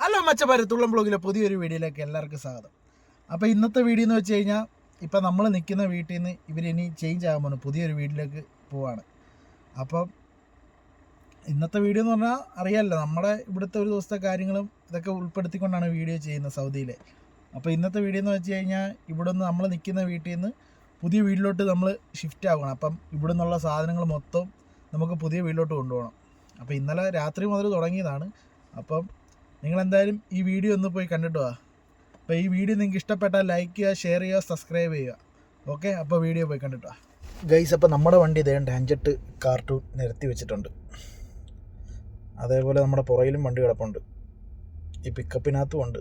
Hello മച്ചന്മാരെ, തുള്ളം ബ്ലോഗിലെ പുതിയൊരു വീഡിയോയിലേക്ക് എല്ലാവർക്കും സ്വാഗതം. അപ്പോൾ ഇന്നത്തെ വീഡിയോ എന്ന് വെച്ച് കഴിഞ്ഞാൽ, ഇപ്പം നമ്മൾ നിൽക്കുന്ന വീട്ടിൽ നിന്ന് ഇവരിനി ചേഞ്ച് ആകാൻ പോകുന്നു, പുതിയൊരു വീട്ടിലേക്ക് പോവാണ്. അപ്പം ഇന്നത്തെ വീഡിയോ എന്ന് പറഞ്ഞാൽ അറിയാമല്ലോ, നമ്മുടെ ഇവിടുത്തെ ഒരു ദിവസത്തെ കാര്യങ്ങളും ഇതൊക്കെ ഉൾപ്പെടുത്തിക്കൊണ്ടാണ് വീഡിയോ ചെയ്യുന്നത് സൗദിയിലെ. അപ്പോൾ ഇന്നത്തെ വീഡിയോ എന്ന് വെച്ച് കഴിഞ്ഞാൽ, ഇവിടെ നിന്ന് നമ്മൾ നിൽക്കുന്ന വീട്ടിൽ നിന്ന് പുതിയ വീട്ടിലോട്ട് നമ്മൾ ഷിഫ്റ്റ് ആകണം. അപ്പം ഇവിടെ നിന്നുള്ള സാധനങ്ങൾ മൊത്തം നമുക്ക് പുതിയ വീട്ടിലോട്ട് കൊണ്ടുപോകണം. അപ്പോൾ ഇന്നലെ രാത്രി മുതൽ തുടങ്ങിയതാണ്. അപ്പം നിങ്ങളെന്തായാലും ഈ വീഡിയോ ഒന്ന് പോയി കണ്ടിട്ട് വാ. അപ്പോൾ ഈ വീഡിയോ നിങ്ങൾക്ക് ഇഷ്ടപ്പെട്ടാൽ ലൈക്ക് ചെയ്യുക, ഷെയർ ചെയ്യുക, സബ്സ്ക്രൈബ് ചെയ്യുക. ഓക്കെ, അപ്പോൾ വീഡിയോ പോയി കണ്ടിട്ട് വാ ഗൈസ്. അപ്പോൾ നമ്മുടെ വണ്ടി ഇതേണ്ട 5 കാർട്ടൂൺ നിരത്തി വെച്ചിട്ടുണ്ട്. അതേപോലെ നമ്മുടെ പുറയിലും വണ്ടി കിടപ്പുണ്ട്, ഈ പിക്കപ്പിനകത്തും ഉണ്ട്.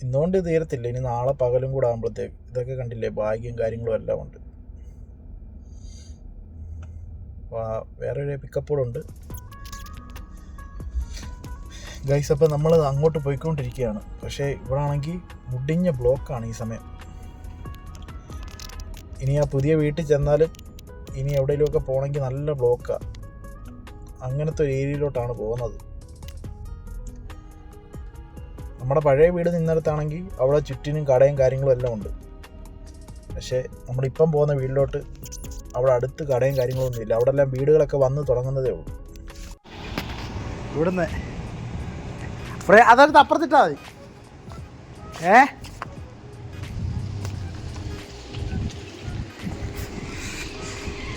ഇന്നുകൊണ്ട് തീരത്തില്ല, ഇനി നാളെ പകലും കൂടെ ആകുമ്പോഴത്തേക്ക് ഇതൊക്കെ കണ്ടില്ലേ, ഭാഗ്യം കാര്യങ്ങളും എല്ലാം ഉണ്ട്. വേറെ ഒരു പിക്കപ്പോടുണ്ട് ഗൈസ്. അപ്പോൾ നമ്മൾ അങ്ങോട്ട് പോയിക്കൊണ്ടിരിക്കുകയാണ്. പക്ഷേ ഇവിടെ ആണെങ്കിൽ മുടിഞ്ഞ ബ്ലോക്കാണ് ഈ സമയം. ഇനി ആ പുതിയ വീട്ടിൽ ചെന്നാലും ഇനി എവിടെയെങ്കിലുമൊക്കെ പോകണമെങ്കിൽ നല്ല ബ്ലോക്കാണ്. അങ്ങനത്തെ ഒരു ഏരിയയിലോട്ടാണ് പോകുന്നത്. നമ്മുടെ പഴയ വീട് നിന്നിടത്താണെങ്കിൽ അവിടെ ചുറ്റിനും കടയും കാര്യങ്ങളും എല്ലാം ഉണ്ട്. പക്ഷേ നമ്മളിപ്പം പോകുന്ന വീട്ടിലോട്ട് അവിടെ അടുത്ത് കടയും കാര്യങ്ങളൊന്നും ഇല്ല. അവിടെ എല്ലാം വീടുകളൊക്കെ വന്ന് തുടങ്ങുന്നതേ ഉള്ളൂ. ഇവിടുന്ന് അതെടുത്ത് അപ്പുറത്തിട്ടാ മതി.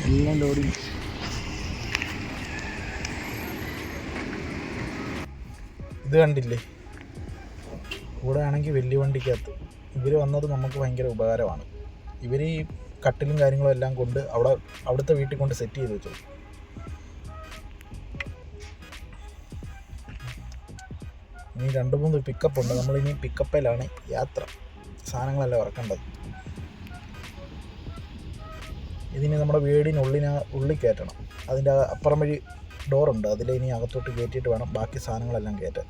എല്ലാം ലോഡിങ്. ഇത് കണ്ടില്ലേ, ഇവിടെ ആണെങ്കിൽ വലിയ വണ്ടിക്കകത്ത് ഇവർ വന്നത് നമുക്ക് ഭയങ്കര ഉപകാരമാണ്. ഇവർ ഈ കട്ടിലും കാര്യങ്ങളും എല്ലാം കൊണ്ട് അവിടുത്തെ വീട്ടിൽ കൊണ്ട് സെറ്റ് ചെയ്ത് വെച്ചു. ഇനി 2-3 പിക്കപ്പ് ഉണ്ട്. നമ്മളിനി പിക്കപ്പിലാണ് യാത്ര. സാധനങ്ങളെല്ലാം ഇറക്കേണ്ടത്. ഇതിനി നമ്മുടെ വീടിനുള്ളിൽ കയറ്റണം. അതിൻ്റെ അപ്പുറം വഴി ഡോറുണ്ട്, അതിലിനി അകത്തോട്ട് കയറ്റിയിട്ട് വേണം ബാക്കി സാധനങ്ങളെല്ലാം കയറ്റാൻ.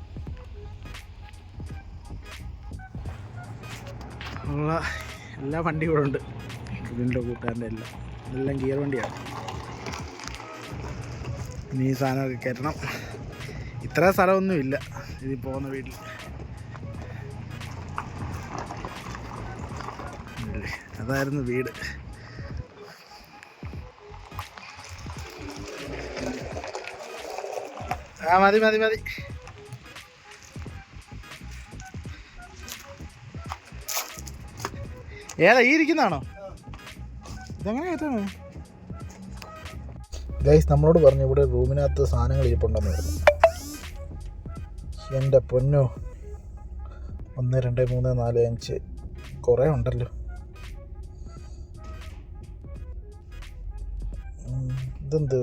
എല്ലാ വണ്ടി ഇവിടെ ഉണ്ട്. ഇതിൻ്റെ കൂട്ടുകാരൻ്റെ എല്ലാം ഗിയർ വണ്ടിയാണ്. ഇനി ഈ സാധനമൊക്കെ കയറ്റണം. ഇത്ര സ്ഥലമൊന്നുമില്ല ഇതിൽ പോകുന്ന വീട്ടിൽ. അതായിരുന്നു വീട്. മതി. ഏതാ ഈ ഇരിക്കുന്നതാണോ? ഇതെങ്ങനെ കയറ്റാണ് ഗൈസ്? നമ്മളോട് പറഞ്ഞു ഇവിടെ റൂമിനകത്ത് സാധനങ്ങൾ ഇരിപ്പുണ്ടെന്ന് പറഞ്ഞു. എൻ്റെ പൊന്നോ, 1 2 3 4 5 കുറേ ഉണ്ടല്ലോ. ഇതെന്ത്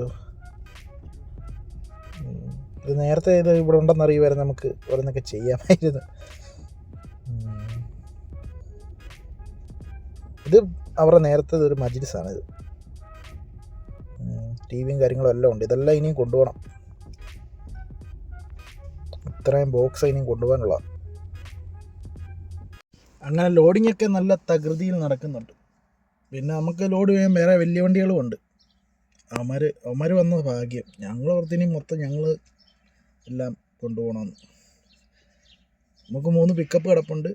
ഇത്? നേരത്തെ ഇത് ഇവിടെ ഉണ്ടെന്നറിയുമായിരുന്നു, നമുക്ക് ഓരോന്നൊക്കെ ചെയ്യാമായിരുന്നു. ഇത് അവരുടെ നേരത്തെ ഒരു മജ്ലിസാണിത്. ടിവിയും കാര്യങ്ങളും എല്ലാം ഉണ്ട്. ഇതെല്ലാം ഇനിയും കൊണ്ടുപോകണം. ഇത്രയും ബോക്സ് ഇനിയും കൊണ്ടുപോകാനുള്ള. അങ്ങനെ ലോഡിംഗ് ഒക്കെ നല്ല തകൃതിയിൽ നടക്കുന്നുണ്ട്. പിന്നെ നമുക്ക് ലോഡ് ചെയ്യാൻ വേറെ വലിയ വണ്ടികളും ഉണ്ട്. അവന്മാർ വന്നത് ഭാഗ്യം. ഞങ്ങൾ ഓർത്തിനി മൊത്തം ഞങ്ങൾ എല്ലാം കൊണ്ടുപോകണമെന്ന്. നമുക്ക് 3 പിക്കപ്പ് കിടപ്പുണ്ട്.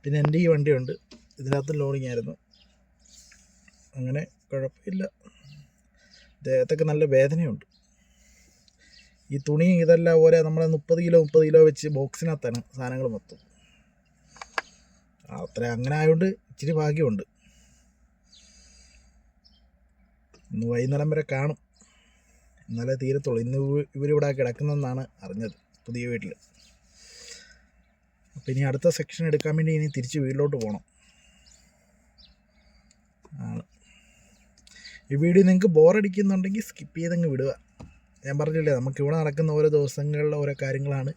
പിന്നെ എൻ്റെ ഈ വണ്ടിയുണ്ട്, ഇതിനകത്ത് ലോഡിങ് ആയിരുന്നു. അങ്ങനെ കുഴപ്പമില്ല. ദേഹത്തൊക്കെ നല്ല വേദനയുണ്ട്. ഈ തുണി ഇതെല്ലാം ഓരോ നമ്മളെ 30 കിലോ വെച്ച് ബോക്സിനകത്താണ് സാധനങ്ങൾ മൊത്തം. അങ്ങനെ ആയതുകൊണ്ട് ഇച്ചിരി ഭാഗ്യമുണ്ട്. ഇന്ന് വൈകുന്നേരം വരെ കാണും, എന്നാലേ തീരത്തുള്ളൂ. ഇന്ന് ഇവരിവിടെ കിടക്കുന്നതെന്നാണ് അറിഞ്ഞത്, പുതിയ വീട്ടിൽ. അപ്പോൾ ഇനി അടുത്ത സെക്ഷൻ എടുക്കാൻ വേണ്ടി ഇനി തിരിച്ച് വീട്ടിലോട്ട് പോകണം. ഈ വീഡിയോ നിങ്ങൾക്ക് ബോറടിക്കുന്നുണ്ടെങ്കിൽ സ്കിപ്പ് ചെയ്തങ്ങ് വിടുക. ഞാൻ പറഞ്ഞില്ലേ, നമുക്കിവിടെ നടക്കുന്ന ഓരോ ദിവസങ്ങളിലെ ഓരോ കാര്യങ്ങളാണ്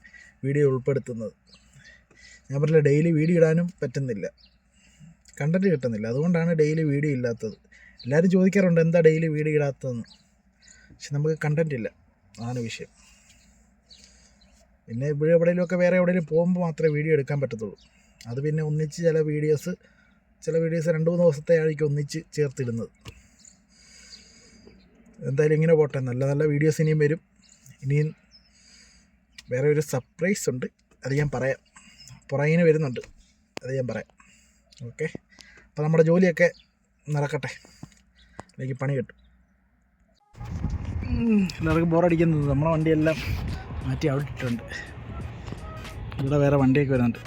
വീഡിയോ ഉൾപ്പെടുത്തുന്നത്. ഞാൻ പറഞ്ഞില്ല, ഡെയിലി വീഡിയോ ഇടാനും പറ്റുന്നില്ല, കണ്ടൻറ്റ് കിട്ടുന്നില്ല. അതുകൊണ്ടാണ് ഡെയിലി വീഡിയോ ഇല്ലാത്തത്. എല്ലാവരും ചോദിക്കാറുണ്ട് എന്താ ഡെയിലി വീഡിയോ ഇടാത്തതെന്ന്. പക്ഷെ നമുക്ക് കണ്ടൻറ്റ് ഇല്ല, അതാണ് വിഷയം. പിന്നെ ഇവിടെ എവിടെയെങ്കിലുമൊക്കെ വേറെ എവിടെയെങ്കിലും പോകുമ്പോൾ മാത്രമേ വീഡിയോ എടുക്കാൻ പറ്റത്തുള്ളൂ. അത് പിന്നെ ഒന്നിച്ച് ചില വീഡിയോസ് 2-3 ദിവസത്തെ ആയിരിക്കും ഒന്നിച്ച് ചേർത്തിടുന്നത്. എന്തായാലും ഇങ്ങനെ പോട്ടെ. നല്ല നല്ല വീഡിയോസ് ഇനിയും വരും. ഇനിയും വേറെ ഒരു സർപ്രൈസ് ഉണ്ട്, അത് ഞാൻ പറയാം. പുറകിന് വരുന്നുണ്ട്, അത് ഞാൻ പറയാം. ഓക്കെ, അപ്പോൾ നമ്മുടെ ജോലിയൊക്കെ നടക്കട്ടെ, അല്ലെങ്കിൽ പണി കിട്ടും. എല്ലാവർക്കും ബോറടിക്കുന്നത് നമ്മളെ വണ്ടിയെല്ലാം മാറ്റി അവിടെ ഇട്ടിട്ടുണ്ട്. ഇവിടെ വേറെ വണ്ടിയൊക്കെ വരുന്നുണ്ട്.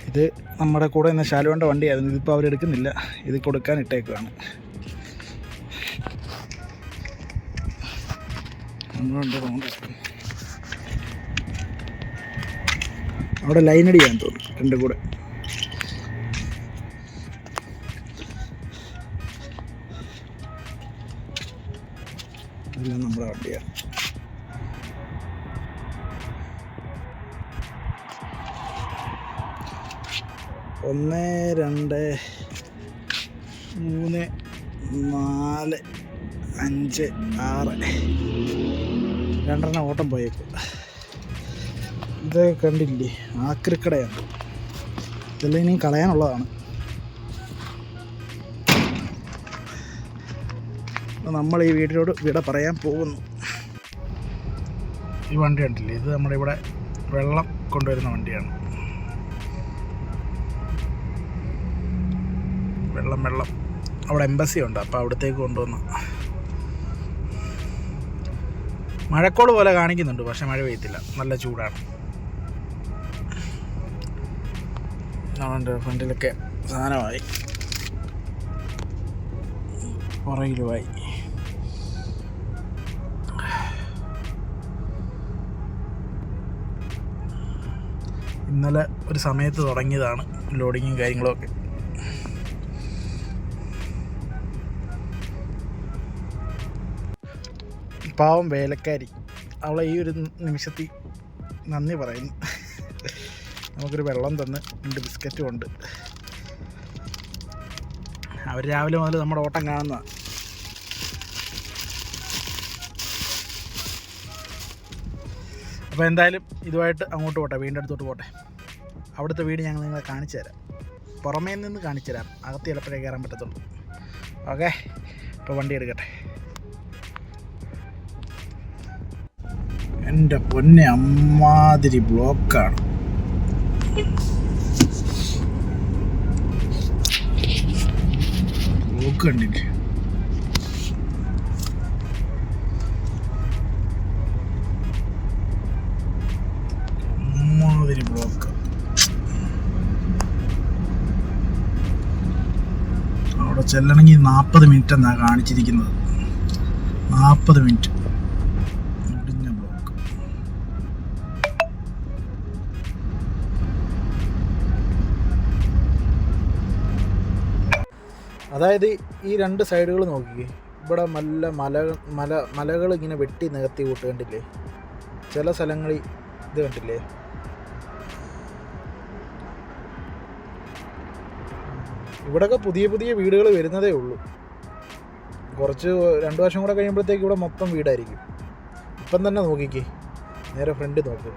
ഇത് നമ്മുടെ കൂടെ ഇന്ന് ശാലുവിൻ്റെ വണ്ടിയായിരുന്നു. ഇതിപ്പോൾ അവരെടുക്കുന്നില്ല, ഇത് കൊടുക്കാൻ ഇട്ടേക്കുവാണ്. അവിടെ ലൈനടിയാൻ തോന്നുന്നു രണ്ടും കൂടെ. ഇതെല്ലാം നമ്മുടെ വണ്ടിയാണ്. ഒന്ന്, രണ്ട്, മൂന്ന്, നാല്, അഞ്ച്, ആറ്, രണ്ടെണ്ണം ഓട്ടം പോയേക്കും. ഇത് കണ്ടില്ലേ, ആക്രിക്കടയാണ്. ഇതെല്ലാം ഇനിയും കളയാനുള്ളതാണ്. നമ്മൾ ഈ വീട്ടിലോട് വിട പറയാൻ പോകുന്നു. ഈ വണ്ടി കണ്ടില്ലേ, ഇത് നമ്മുടെ ഇവിടെ വെള്ളം കൊണ്ടുവരുന്ന വണ്ടിയാണ്. വെള്ളം അവിടെ എംബസി ഉണ്ട്, അപ്പോൾ അവിടത്തേക്ക് കൊണ്ടുവന്ന്. മഴക്കോള് പോലെ കാണിക്കുന്നുണ്ട്, പക്ഷെ മഴ പെയ്യത്തില്ല, നല്ല ചൂടാണ്. ഫ്രണ്ടിലൊക്കെ സാധനമായി, പുറകിലുമായി. ഇന്നലെ ഒരു സമയത്ത് തുടങ്ങിയതാണ് ലോഡിങ്ങും കാര്യങ്ങളൊക്കെ. പാവം വേലക്കാരി, അവളെ ഈ ഒരു നിമിഷത്തിൽ നന്ദി പറയുന്നു. നമുക്കൊരു വെള്ളം തന്ന് 2 ബിസ്ക്കറ്റും ഉണ്ട്. അവർ രാവിലെ മുതൽ നമ്മുടെ ഓട്ടം കാണുന്നതാണ്. അപ്പോൾ എന്തായാലും ഇതുമായിട്ട് അങ്ങോട്ട് പോട്ടെ, വീടിൻ്റെ അടുത്തോട്ട് പോട്ടെ. അവിടുത്തെ വീട് ഞങ്ങൾ നിങ്ങളെ കാണിച്ചു തരാം, പുറമേ നിന്ന് കാണിച്ചു തരാം, അകത്ത് ചിലപ്പോഴേ കയറാൻ പറ്റത്തുള്ളൂ. ഓക്കെ, ഇപ്പോൾ വണ്ടി എടുക്കട്ടെ. എൻ്റെ പൊന്നെ, അമ്മാതിരി ബ്ലോക്കാണ്. ബ്ലോക്ക് കണ്ടില്ലേ, അമ്മാതിരി ബ്ലോക്ക്. അവിടെ ചെല്ലണമെങ്കിൽ 40 മിനിറ്റ് എന്നാണ് കാണിച്ചിരിക്കുന്നത്. 40 മിനിറ്റ്. അതായത് ഈ 2 സൈഡുകൾ നോക്കിക്കേ, ഇവിടെ നല്ല മലകൾ ഇങ്ങനെ വെട്ടി നികത്തി കൂട്ട് കണ്ടില്ലേ. ചില സ്ഥലങ്ങളിൽ ഇത് കണ്ടില്ലേ, ഇവിടെയൊക്കെ പുതിയ വീടുകൾ വരുന്നതേ ഉള്ളൂ. കുറച്ച് 2 വർഷം കൂടെ കഴിയുമ്പോഴത്തേക്ക് ഇവിടെ മൊത്തം വീടായിരിക്കും. ഇപ്പം തന്നെ നോക്കിക്കേ, നേരെ ഫ്രണ്ട് നോക്ക്,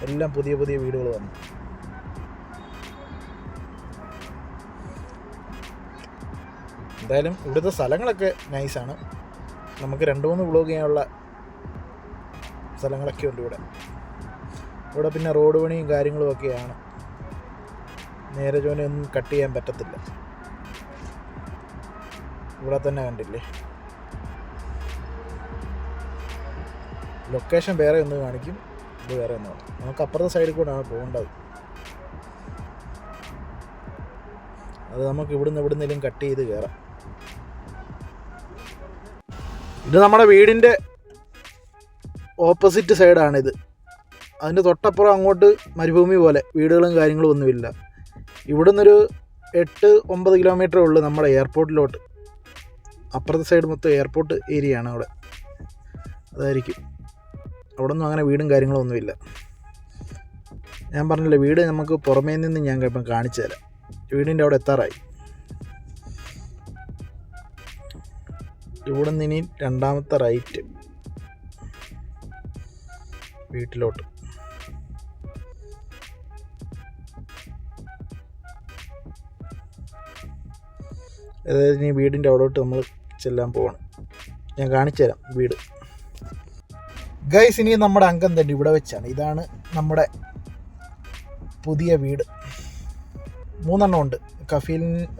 എല്ലാം പുതിയ വീടുകൾ വന്നു. എന്തായാലും ഇവിടുത്തെ സ്ഥലങ്ങളൊക്കെ നൈസാണ്. നമുക്ക് 2-3 വ്ലോഗ് ചെയ്യാനുള്ള സ്ഥലങ്ങളൊക്കെ ഉണ്ട് ഇവിടെ. പിന്നെ റോഡ് പണിയും കാര്യങ്ങളുമൊക്കെയാണ്. നേരെ ജോലിയൊന്നും കട്ട് ചെയ്യാൻ പറ്റത്തില്ല. ഇവിടെ തന്നെ കണ്ടില്ലേ, ലൊക്കേഷൻ വേറെ ഒന്ന് കാണിക്കും, ഇത് വേറെ ഒന്ന് കാണിക്കും. നമുക്ക് അപ്പുറത്തെ സൈഡിൽ കൂടെയാണ് പോകേണ്ടത്. അത് നമുക്ക് ഇവിടുന്നെങ്കിലും കട്ട് ചെയ്ത് കയറാം. ഇത് നമ്മുടെ വീടിൻ്റെ ഓപ്പോസിറ്റ് സൈഡാണിത്. അതിൻ്റെ തൊട്ടപ്പുറം അങ്ങോട്ട് മരുഭൂമി പോലെ വീടുകളും കാര്യങ്ങളും ഒന്നുമില്ല. ഇവിടുന്നൊരു 8-9 കിലോമീറ്ററേ ഉള്ളൂ നമ്മുടെ എയർപോർട്ടിലോട്ട്. അപ്പുറത്തെ സൈഡ് മൊത്തം എയർപോർട്ട് ഏരിയ ആണ് അവിടെ. അതായിരിക്കും അവിടെ ഒന്നും അങ്ങനെ വീടും കാര്യങ്ങളും ഒന്നുമില്ല. ഞാൻ പറഞ്ഞില്ലേ, വീട് നമുക്ക് പുറമേ നിന്ന് ഞാൻ ഇപ്പം കാണിച്ചു തരാം. വീടിൻ്റെ അവിടെ എത്താറായി. ഇവിടെ നിന്ന് ഇനി 2ാമത്തെ റൈറ്റ് വീട്ടിലോട്ട്. അതായത് ഇനി വീടിൻ്റെ അവിടോട്ട് നമ്മൾ ചെല്ലാൻ പോകണം. ഞാൻ കാണിച്ചു തരാം വീട്. ഗൈസ്, ഇനി നമ്മുടെ അംഗം തന്നെ ഇവിടെ വെച്ചാണ്. ഇതാണ് നമ്മുടെ പുതിയ വീട്. 3 എണ്ണം ഉണ്ട്.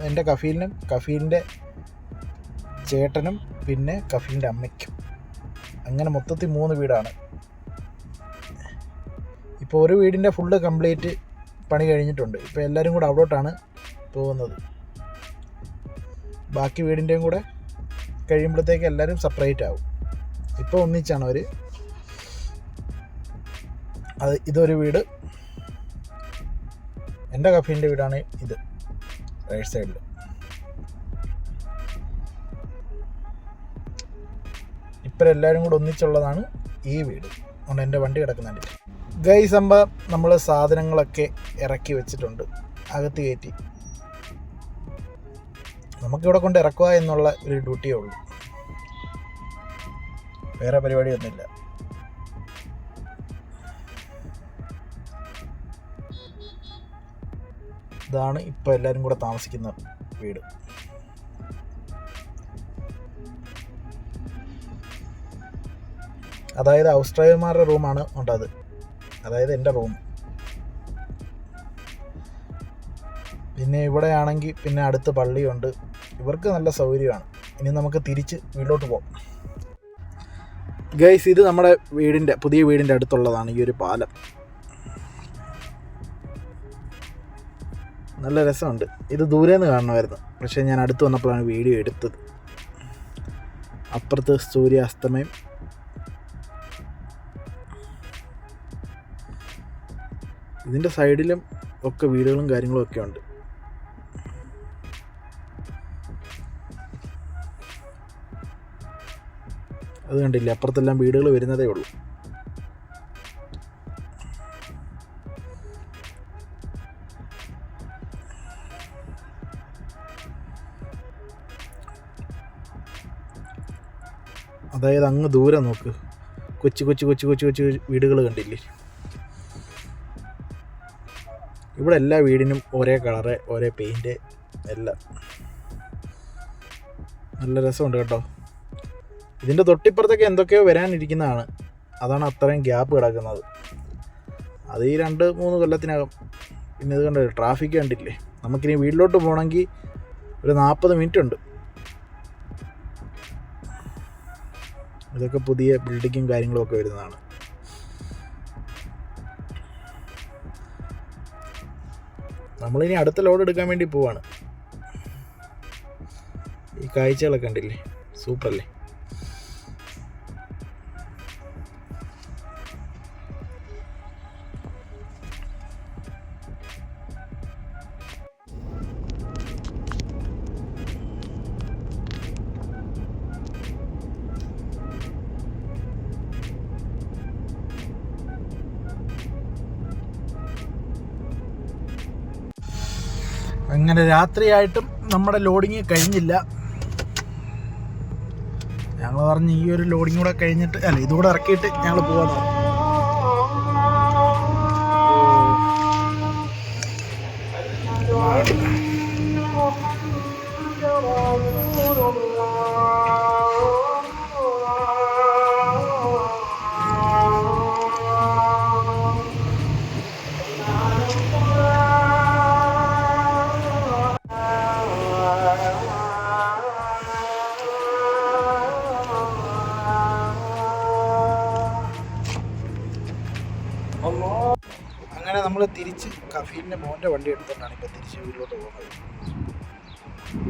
എൻ്റെ കഫീലിനും, കഫീലിൻ്റെ ചേട്ടനും, പിന്നെ കഫീലിൻ്റെ അമ്മയ്ക്കും. അങ്ങനെ മൊത്തത്തിൽ 3 വീടാണ്. ഇപ്പോൾ ഒരു വീടിൻ്റെ ഫുള്ള് കംപ്ലീറ്റ് പണി കഴിഞ്ഞിട്ടുണ്ട്. ഇപ്പോൾ എല്ലാവരും കൂടെ അവിടോട്ടാണ് പോകുന്നത്. ബാക്കി വീടിൻ്റെയും കൂടെ കഴിയുമ്പോഴത്തേക്ക് എല്ലാവരും സെപ്പറേറ്റ് ആവും. ഇപ്പോൾ ഒന്നിച്ചാണ് അവർ. ഇതൊരു വീട്. എൻ്റെ കഫീലിൻ്റെ വീടാണ് ഇത്, റൈറ്റ് സൈഡിൽ. ഇപ്പം എല്ലാവരും കൂടെ ഒന്നിച്ചുള്ളതാണ് ഈ വീട്. അതുകൊണ്ട് എൻ്റെ വണ്ടി കിടക്കുന്നുണ്ട്. ഗൈസ്, നമ്മൾ സാധനങ്ങളൊക്കെ ഇറക്കി വെച്ചിട്ടുണ്ട്, അകത്ത് കയറ്റി. നമുക്കിവിടെ കൊണ്ട് ഇറക്കുക എന്നുള്ള ഒരു ഡ്യൂട്ടിയേ ഉള്ളൂ, വേറെ പരിപാടിയൊന്നുമില്ല. ഇതാണ് ഇപ്പോൾ എല്ലാവരും കൂടെ താമസിക്കുന്ന വീട്. അതായത് ഹൗസ് ഡ്രൈവർമാരുടെ റൂമാണ് ഉണ്ടത്, അതായത് എൻ്റെ റൂം. പിന്നെ ഇവിടെ ആണെങ്കിൽ പിന്നെ അടുത്ത് പള്ളിയുണ്ട്. ഇവർക്ക് നല്ല സൗകര്യമാണ്. ഇനി നമുക്ക് തിരിച്ച് വീട്ടിലോട്ട് പോകാം. ഗൈസ്, ഇത് നമ്മുടെ പുതിയ വീടിൻ്റെ അടുത്തുള്ളതാണ് ഈ ഒരു പാലം. നല്ല രസമുണ്ട്. ഇത് ദൂരെ നിന്ന് കാണണമായിരുന്നു, പക്ഷേ ഞാൻ അടുത്ത് വന്നപ്പോഴാണ് വീഡിയോ എടുത്തത്. അപ്പുറത്ത് സൂര്യാസ്തമയം. ഇതിൻ്റെ സൈഡിലും ഒക്കെ വീടുകളും കാര്യങ്ങളും ഒക്കെ ഉണ്ട്. അത് കണ്ടില്ലേ, അപ്പുറത്തെല്ലാം വീടുകൾ വരുന്നതേ ഉള്ളൂ. അതായത് അങ്ങ് ദൂരെ നോക്ക്, കൊച്ചു കൊച്ചു കൊച്ചു കൊച്ചു കൊച്ചു വീടുകൾ കണ്ടില്ലേ. ഇവിടെ എല്ലാ വീടിനും ഒരേ കളറ്, ഒരേ പെയിൻറ്റ് എല്ലാം. നല്ല രസമുണ്ട് കേട്ടോ. ഇതിൻ്റെ തൊട്ടിപ്പുറത്തൊക്കെ എന്തൊക്കെയോ വരാനിരിക്കുന്നതാണ്. അതാണ് അത്രയും ഗ്യാപ്പ് കിടക്കുന്നത്. അത് ഈ 2-3 കൊല്ലത്തിനകം. പിന്നെ ഇത് കണ്ടില്ലേ, ട്രാഫിക് കണ്ടില്ലേ. നമുക്കിനി വീട്ടിലോട്ട് പോകണമെങ്കിൽ ഒരു 40 മിനിറ്റ് ഉണ്ട്. ഇതൊക്കെ പുതിയ ബിൽഡിങ്ങും കാര്യങ്ങളും ഒക്കെ വരുന്നതാണ്. നമ്മളിനി അടുത്ത ലോഡ് എടുക്കാൻ വേണ്ടി പോവാണ്. ഈ കാഴ്ചകളൊക്കെ കണ്ടില്ലേ, സൂപ്പറല്ലേ. അങ്ങനെ രാത്രിയായിട്ടും നമ്മുടെ ലോഡിങ് കഴിഞ്ഞില്ല. ഞങ്ങൾ പറഞ്ഞ് ഈ ഒരു ലോഡിങ് കൂടെ കഴിഞ്ഞിട്ട്, അല്ല ഇതുകൂടെ ഇറക്കിയിട്ട് ഞങ്ങൾ പോകാമെന്ന് പറഞ്ഞു. അങ്ങനെ നമ്മൾ തിരിച്ച് കഫീലിൻ്റെ മോൻ്റെ വണ്ടി എടുത്തിട്ടാണ് ഇപ്പോൾ തിരിച്ച് വീട്ടിലോട്ട് പോകുന്നത്.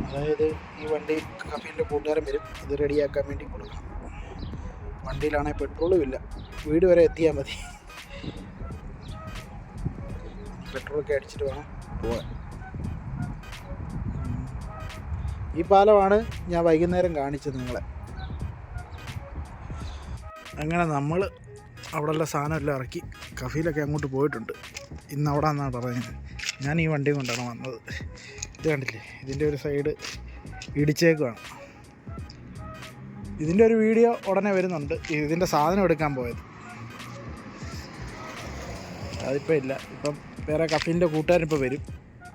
അതായത് ഈ വണ്ടി കഫീലിൻ്റെ കൂട്ടുകാരൻ വരും, ഇത് റെഡിയാക്കാൻ വേണ്ടി കൊടുക്കണം. വണ്ടിയിലാണെങ്കിൽ പെട്രോളും ഇല്ല, വീട് വരെ എത്തിയാൽ മതി. പെട്രോളൊക്കെ അടിച്ചിട്ട് വേണം പോകാൻ. ഈ പാലമാണ് ഞാൻ വൈകുന്നേരം കാണിച്ചത് നിങ്ങളെ. അങ്ങനെ നമ്മൾ അവിടെയുള്ള സാധനമെല്ലാം ഇറക്കി കഫീലൊക്കെ അങ്ങോട്ട് പോയിട്ടുണ്ട്. ഇന്ന് അവിടെ നിന്നാണ് പറയുന്നത്. ഞാൻ ഈ വണ്ടി കൊണ്ടാണ് വന്നത്. ഇത് കണ്ടില്ലേ, ഇതിൻ്റെ ഒരു സൈഡ് ഇടിച്ചേക്കുവാണ്. ഇതിൻ്റെ ഒരു വീഡിയോ ഉടനെ വരുന്നുണ്ട്. ഇതിൻ്റെ സാധനം എടുക്കാൻ പോയത് അതിപ്പോൾ ഇല്ല. ഇപ്പം വേറെ കഫീലിൻ്റെ കൂട്ടുകാരിപ്പോൾ വരും,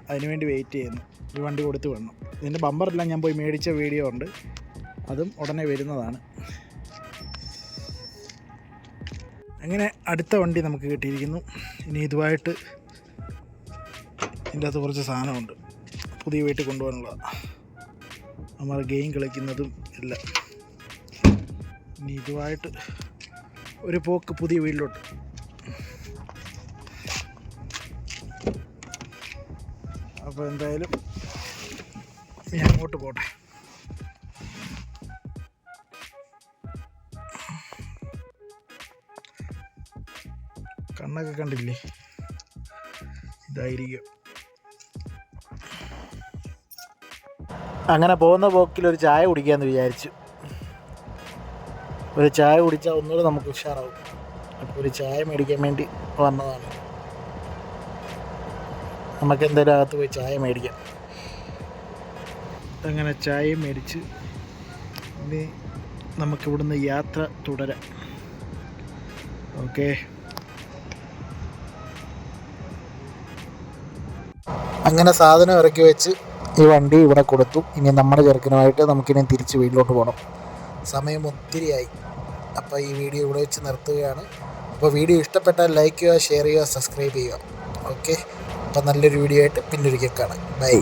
അതിനുവേണ്ടി വെയിറ്റ് ചെയ്യുന്നു. ഈ വണ്ടി കൊടുത്ത് വേണം. ഇതിൻ്റെ ബമ്പറെല്ലാം ഞാൻ പോയി മേടിച്ച വീഡിയോ ഉണ്ട്, അതും ഉടനെ വരുന്നതാണ്. അങ്ങനെ അടുത്ത വണ്ടി നമുക്ക് കിട്ടിയിരിക്കുന്നു. ഇനി ഇതുമായിട്ട് ഇതിൻ്റെ അകത്ത് കുറച്ച് സാധനമുണ്ട്, പുതിയ വീട്ടിൽ കൊണ്ടുപോകാനുള്ളതാണ്. നമ്മൾ ഗെയിം കളിക്കുന്നതും എല്ലാം. ഇനി ഇതുമായിട്ട് ഒരു പോക്ക് പുതിയ വീട്ടിലോട്ട്. അപ്പോൾ എന്തായാലും ഞാൻ അങ്ങോട്ട് പോട്ടെ. കണ്ണൊക്കെ കണ്ടില്ലേ, ഇതായിരിക്കും. അങ്ങനെ പോകുന്ന പോക്കിൽ ഒരു ചായ കുടിക്കാമെന്ന് വിചാരിച്ചു. ഒരു ചായ കുടിച്ചാൽ ഒന്നുകൂടെ നമുക്ക് ഉഷാറാവും. അപ്പോൾ ഒരു ചായ മേടിക്കാൻ വേണ്ടി വന്നതാണ്. നമുക്ക് എന്തായാലും അകത്ത് പോയി ചായ മേടിക്കാം. അങ്ങനെ ചായ മേടിച്ച് ഇനി നമുക്കിവിടുന്ന് യാത്ര തുടരാം. ഓക്കെ. അങ്ങനെ സാധനം ഇറക്കി വെച്ച് ഈ വണ്ടി ഇവിടെ കൊടുത്തു. ഇനി നമ്മുടെ ചെറുക്കനുമായിട്ട് നമുക്കിനി തിരിച്ച് വീട്ടിലോട്ട് പോകണം. സമയം ഒത്തിരിയായി. അപ്പോൾ ഈ വീഡിയോ ഇവിടെ വെച്ച് നിർത്തുകയാണ്. അപ്പോൾ വീഡിയോ ഇഷ്ടപ്പെട്ടാൽ ലൈക്ക് ചെയ്യുക, ഷെയർ ചെയ്യുക, സബ്സ്ക്രൈബ് ചെയ്യുക. ഓക്കെ. അപ്പോൾ നല്ലൊരു വീഡിയോ ആയിട്ട് പിന്നൊരിക്കൽ കാണാം. ബൈ.